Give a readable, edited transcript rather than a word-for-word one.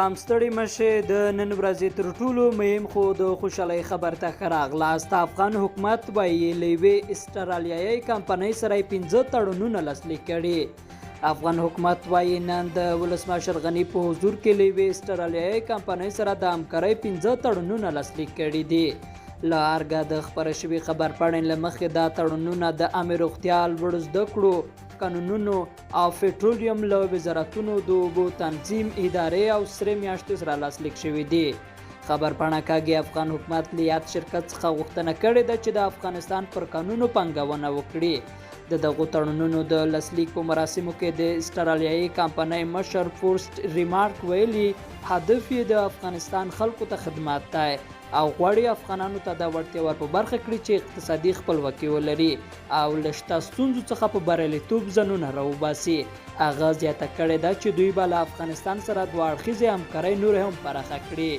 سلام ستړي مشه د نن ورځې تر ټولو مهم خو د خوشحالۍ خبر ته ښه راغلاست. افغان حکومت وایي له یوې استرالیایي کمپنۍ سره یې 15 تړونونه لاسلیک کړي. افغان حکومت وایي نن د ولسمشر غني په حضور کې له یوې استرالیایي کمپنۍ سره د همکارۍ 15 تړونونه لاسلیک کړي دي. له ارګه د خپره شوي خبر پاڼې له مخې دا تړونونه د عامې روغتیا، لوړو زده کړو قانونونو او پټرولیم له وزارتونو د اوبو تنظیم ادارې او سرې میاشتې سره لاسلیک شوي دي. خبر پاڼه کاږي افغان حکومت له یاد شرکت څخه غوښتنه کړې ده چې د افغانستان پر قانونو پانګونه وکړي. د دغو تړونونو د لاسلیک په مراسمو کې د استرالیایي کمپنۍ مشر فورسټ ریمارک ویلي هدف یې د افغانستان خلکو ته خدمات دی او غواړي افغانانو ته دا وړتیا ور په برخه کړي چې اقتصادي خپلواکي ولري او له شته ستونزو څخه په بریالیتوب ځانونه راوباسي. هغه زیاته کړې ده چې دوی به له افغانستان سره دوه اړخیزې همکارۍ نورې هم پراخه کړي.